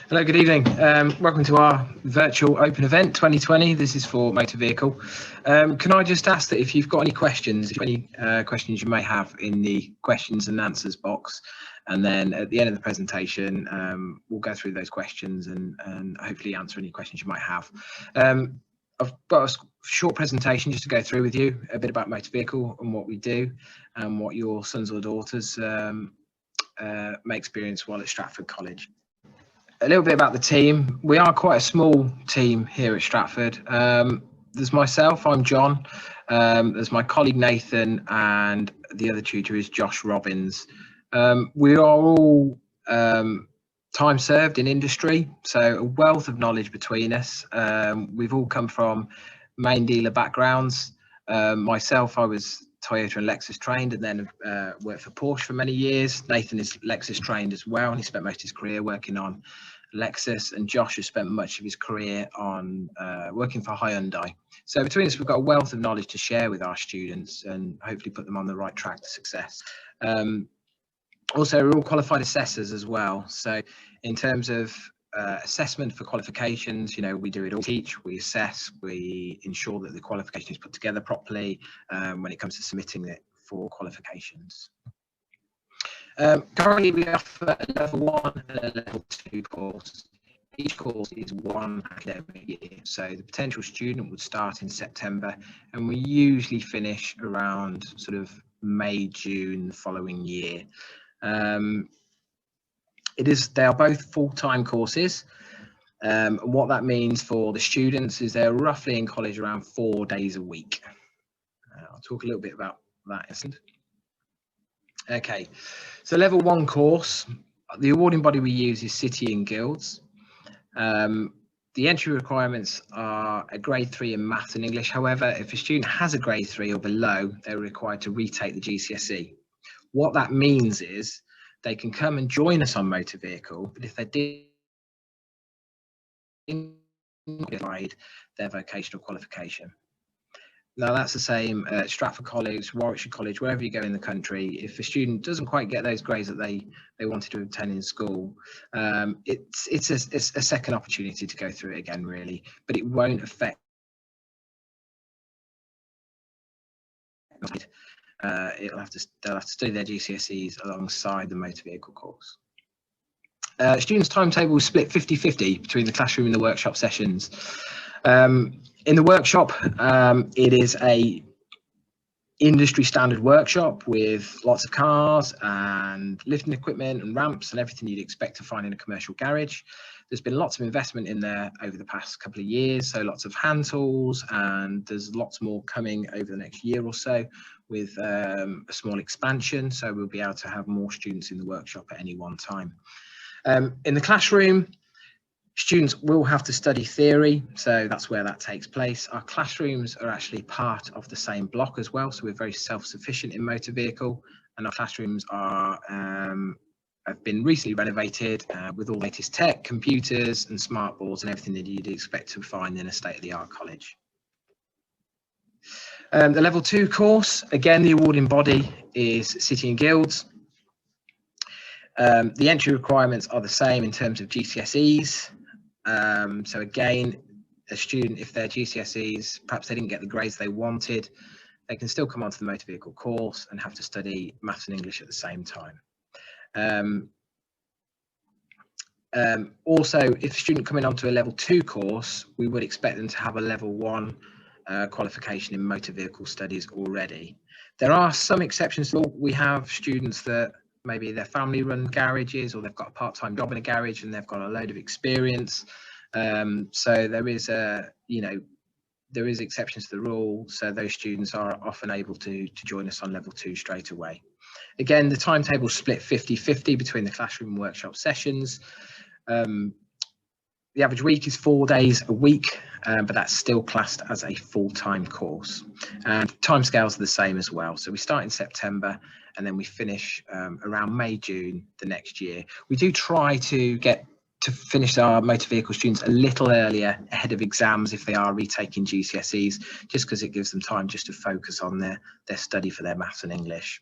Hello, good evening. Welcome to our virtual open event 2020. This is for motor vehicle. Can I just ask that if you've got any questions, questions you may have in the questions and answers box, and then at the end of the presentation, we'll go through those questions and hopefully answer any questions you might have. I've got a short presentation just to go through with you, a bit about motor vehicle and what we do and what your sons or daughters may experience while at Stratford College. A little bit about the team. We are quite a small team here at Stratford. There's myself, I'm John. There's my colleague Nathan, and the other tutor is Josh Robbins. We are all time served in industry, so a wealth of knowledge between us. We've all come from main dealer backgrounds. Myself, I was Toyota and Lexus trained, and then worked for Porsche for many years. Nathan is Lexus trained as well, and he spent most of his career working on Lexus, and Josh has spent much of his career on working for Hyundai. So between us, we've got a wealth of knowledge to share with our students and hopefully put them on the right track to success. Also, we're all qualified assessors as well. So in terms of assessment for qualifications, you know, we do it all. Teach, we assess, we ensure that the qualification is put together properly when it comes to submitting it for qualifications. Currently, we offer a level 1 and a level 2 course. Each course is one academic year, so the potential student would start in September, and we usually finish around sort of May, June the following year. They are both full-time courses. What that means for the students is they're roughly in college around 4 days a week. I'll talk a little bit about that in a second. Okay, so level 1 course, the awarding body we use is City and Guilds. The entry requirements are a grade 3 in maths and English. However, if a student has a grade 3 or below, they're required to retake the GCSE. What that means is they can come and join us on motor vehicle, but if they did their vocational qualification. Now that's the same at Stratford College, Warwickshire College, wherever you go in the country. If a student doesn't quite get those grades that they wanted to obtain in school, it's a second opportunity to go through it again, really, but it won't affect. They'll have to study their GCSEs alongside the motor vehicle course. Students' timetable is split 50-50 between the classroom and the workshop sessions. In the workshop, it is a industry standard workshop with lots of cars and lifting equipment and ramps and everything you'd expect to find in a commercial garage. There's been lots of investment in there over the past couple of years, so lots of hand tools, and there's lots more coming over the next year or so with a small expansion, so we'll be able to have more students in the workshop at any one time. In the classroom, students will have to study theory, so that's where that takes place. Our classrooms are actually part of the same block as well, so we're very self-sufficient in motor vehicle, and our classrooms are have been recently renovated with all the latest tech, computers and smart boards and everything that you'd expect to find in a state-of-the-art college. The level 2 course, again, the awarding body is City and Guilds. The entry requirements are the same in terms of GCSEs. So again, a student, if their GCSEs, perhaps they didn't get the grades they wanted, they can still come onto the motor vehicle course and have to study maths and English at the same time. Also, if a student coming onto a level 2 course, we would expect them to have a level 1 qualification in motor vehicle studies already. There are some exceptions. We have students that maybe their family run garages, or they've got a part-time job in a garage and they've got a load of experience. So there is there is exceptions to the rule. So those students are often able to join us on level 2 straight away. Again, the timetable split 50-50 between the classroom and workshop sessions. The average week is 4 days a week, but that's still classed as a full-time course. And timescales are the same as well. So we start in September and then we finish around May, June the next year. We do try to finish our motor vehicle students a little earlier ahead of exams if they are retaking GCSEs, just because it gives them time just to focus on their study for their maths and English.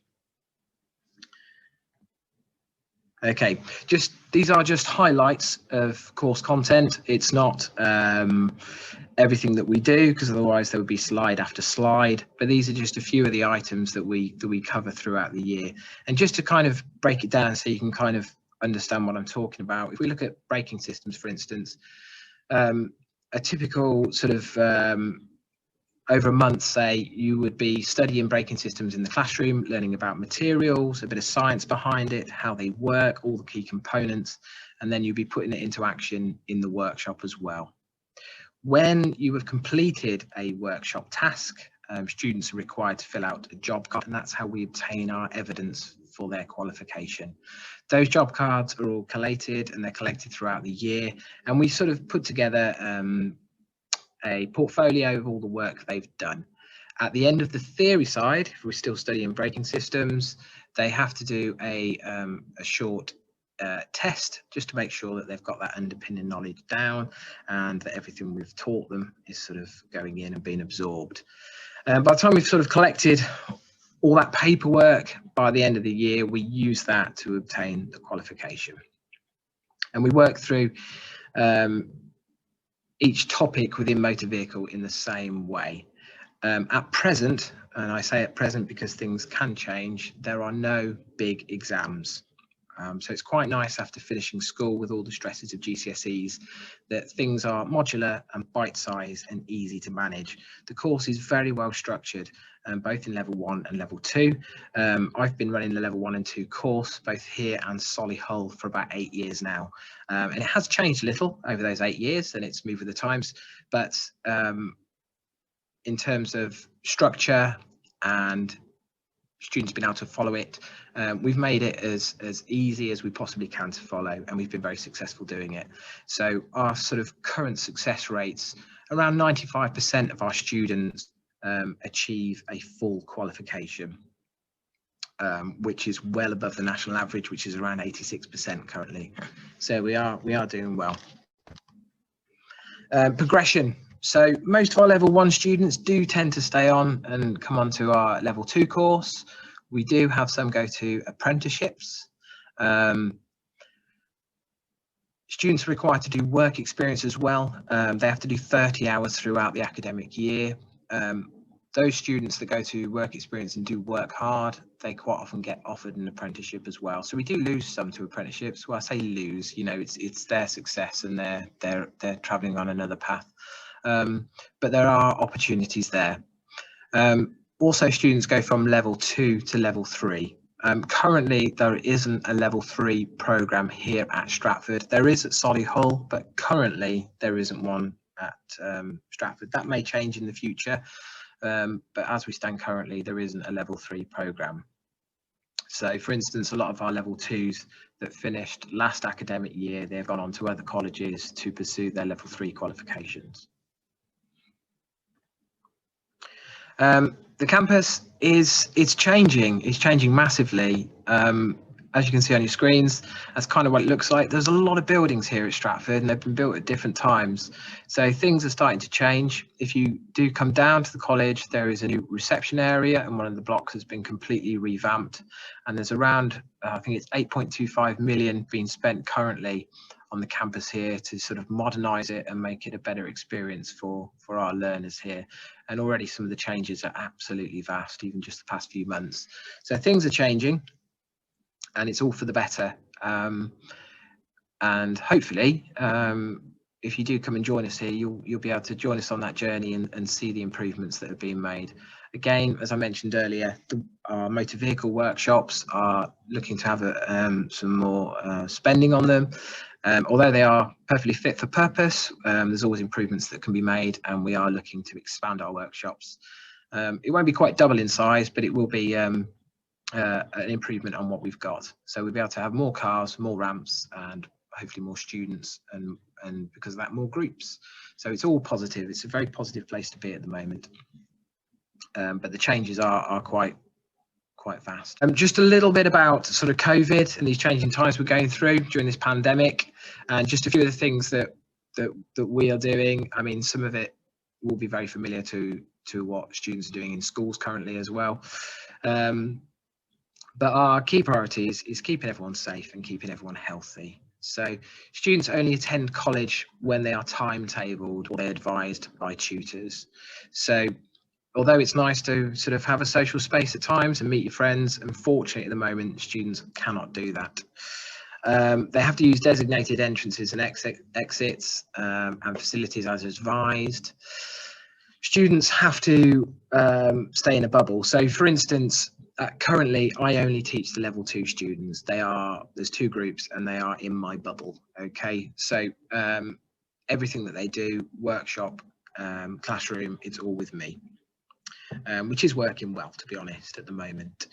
Okay, these are just highlights of course content. It's not everything that we do, because otherwise there would be slide after slide, but these are just a few of the items that we cover throughout the year. And just to kind of break it down so you can kind of understand what I'm talking about, if we look at braking systems, for instance, a typical sort of over a month, say, you would be studying braking systems in the classroom, learning about materials, a bit of science behind it, how they work, all the key components, and then you'd be putting it into action in the workshop as well. When you have completed a workshop task, students are required to fill out a job card, and that's how we obtain our evidence for their qualification. Those job cards are all collated, and they're collected throughout the year, and we sort of put together a portfolio of all the work they've done. At the end of the theory side, if we're still studying braking systems, they have to do a short test just to make sure that they've got that underpinning knowledge down and that everything we've taught them is sort of going in and being absorbed. By the time we've sort of collected all that paperwork, by the end of the year, we use that to obtain the qualification. And we work through each topic within motor vehicle in the same way. At present, and I say at present because things can change, there are no big exams. So it's quite nice after finishing school with all the stresses of GCSEs that things are modular and bite-sized and easy to manage. The course is very well structured, both in level 1 and level 2. I've been running the level 1 and 2 course both here and Solihull for about 8 years now, and it has changed a little over those 8 years, and it's moved with the times, but in terms of structure and students being able to follow it, we've made it as easy as we possibly can to follow, and we've been very successful doing it. So our sort of current success rates, around 95% of our students achieve a full qualification, which is well above the national average, which is around 86% currently. So we are doing well. Progression. So most of our level 1 students do tend to stay on and come on to our level 2 course. We do have some go to apprenticeships. Students are required to do work experience as well. They have to do 30 hours throughout the academic year. Those students that go to work experience and do work hard, they quite often get offered an apprenticeship as well. So we do lose some to apprenticeships. Well, I say lose, you know, it's their success and they're traveling on another path. But there are opportunities there. Also, students go from level 2 to level 3. Currently, there isn't a level 3 program here at Stratford. There is at Solihull, but currently there isn't one at Stratford. That may change in the future, but as we stand currently, there isn't a level 3 program. So, for instance, a lot of our level 2s that finished last academic year, they've gone on to other colleges to pursue their level 3 qualifications. The campus it's changing massively. As you can see on your screens, that's kind of what it looks like. There's a lot of buildings here at Stratford, and they've been built at different times, so things are starting to change. If you do come down to the college, there is a new reception area, and one of the blocks has been completely revamped, and there's around I think it's 8.25 million being spent currently on the campus here to sort of modernize it and make it a better experience for our learners here. And already some of the changes are absolutely vast, even just the past few months. So things are changing, and it's all for the better. And hopefully, if you do come and join us here, you'll be able to join us on that journey and see the improvements that have been made. Again, as I mentioned earlier, our motor vehicle workshops are looking to have some more spending on them. Although they are perfectly fit for purpose, there's always improvements that can be made, and we are looking to expand our workshops. It won't be quite double in size, but it will be an improvement on what we've got. So we'll be able to have more cars, more ramps, and hopefully more students, and because of that, more groups. So it's all positive. It's a very positive place to be at the moment. But the changes are quite fast. Just a little bit about sort of COVID and these changing times we're going through during this pandemic, and just a few of the things that we are doing. I mean, some of it will be very familiar to what students are doing in schools currently as well. But our key priorities is keeping everyone safe and keeping everyone healthy. So students only attend college when they are timetabled or they're advised by tutors. So although it's nice to sort of have a social space at times and meet your friends, unfortunately at the moment students cannot do that. They have to use designated entrances and exits and facilities as advised. Students have to stay in a bubble. So for instance, currently I only teach the level 2 students. There's 2 groups and they are in my bubble. Okay, so everything that they do, workshop, classroom, it's all with me, which is working well, to be honest, at the moment.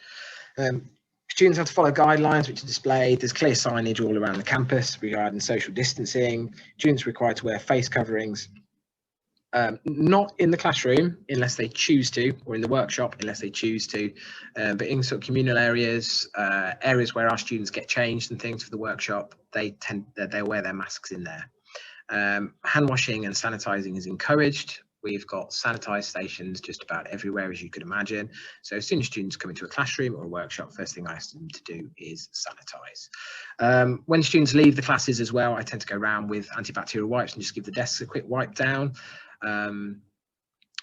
Students have to follow guidelines which are displayed. There's clear signage all around the campus regarding social distancing. Students are required to wear face coverings. Not in the classroom unless they choose to, or in the workshop unless they choose to, but in sort of communal areas, areas where our students get changed and things for the workshop, they'll wear their masks in there. Hand washing and sanitizing is encouraged. We've got sanitized stations just about everywhere, as you could imagine. So as soon as students come into a classroom or a workshop, first thing I ask them to do is sanitize. When students leave the classes as well, I tend to go around with antibacterial wipes and just give the desks a quick wipe down.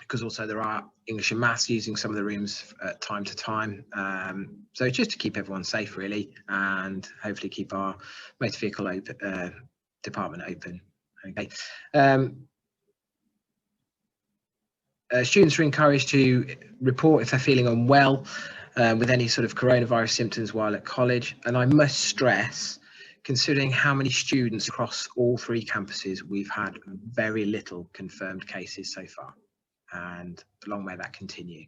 Because also there are English and maths using some of the rooms at time to time. So just to keep everyone safe really, and hopefully keep our motor vehicle department open. Okay. Students are encouraged to report if they're feeling unwell with any sort of coronavirus symptoms while at college. And I must stress, considering how many students across all 3 campuses, we've had very little confirmed cases so far, and long may that continue.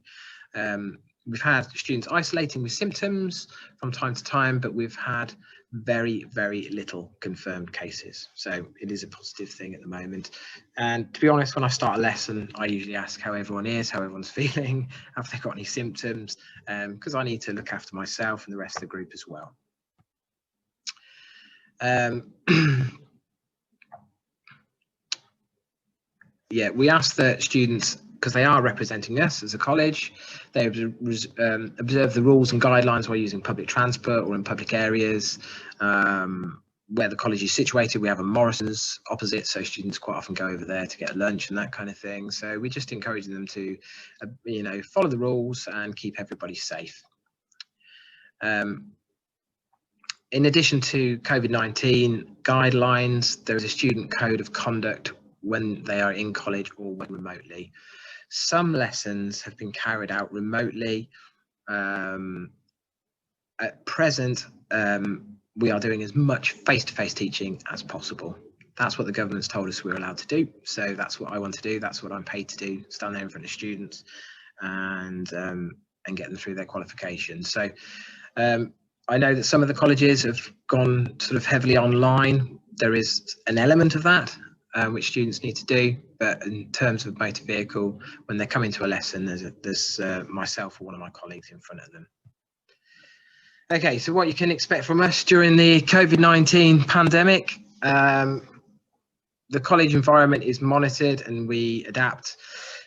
We've had students isolating with symptoms from time to time, but we've had very, very little confirmed cases. So it is a positive thing at the moment. And to be honest, when I start a lesson, I usually ask how everyone is, how everyone's feeling, have they got any symptoms, because I need to look after myself and the rest of the group as well. Yeah, we ask that students, because they are representing us as a college, they observe the rules and guidelines while using public transport or in public areas. Where the college is situated, we have a Morrison's opposite, so students quite often go over there to get lunch and that kind of thing. So we're just encouraging them to, follow the rules and keep everybody safe. In addition to COVID-19 guidelines, there is a student code of conduct when they are in college or when remotely. Some lessons have been carried out remotely. At present, we are doing as much face-to-face teaching as possible. That's what the government's told us we're allowed to do. So that's what I want to do. That's what I'm paid to do, stand there in front of students and get them through their qualifications. So I know that some of the colleges have gone sort of heavily online. There is an element of that which students need to do, but in terms of motor vehicle, when they come into a lesson, there's myself or one of my colleagues in front of them. Okay, so what you can expect from us during the COVID-19 pandemic. The college environment is monitored and we adapt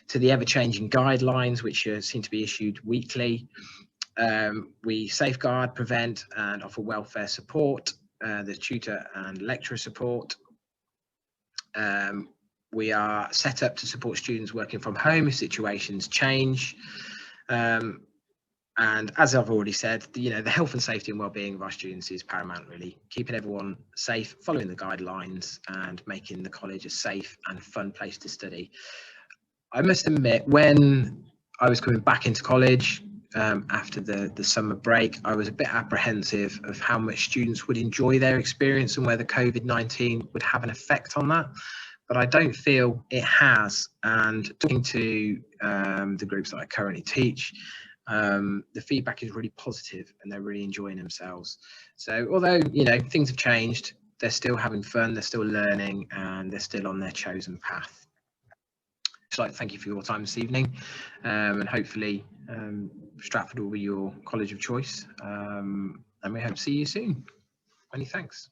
to the ever-changing guidelines which seem to be issued weekly. We safeguard, prevent and offer welfare support. There's tutor and lecturer support. We are set up to support students working from home if situations change. And as I've already said, the health and safety and well-being of our students is paramount, really. Keeping everyone safe, following the guidelines and making the college a safe and fun place to study. I must admit, when I was coming back into college after the summer break, I was a bit apprehensive of how much students would enjoy their experience and whether COVID-19 would have an effect on that. But I don't feel it has. And talking to the groups that I currently teach, the feedback is really positive and they're really enjoying themselves. So although things have changed, they're still having fun, they're still learning, and they're still on their chosen path. I'd like to thank you for your time this evening, and hopefully Stratford will be your college of choice, and we hope to see you soon. Many thanks.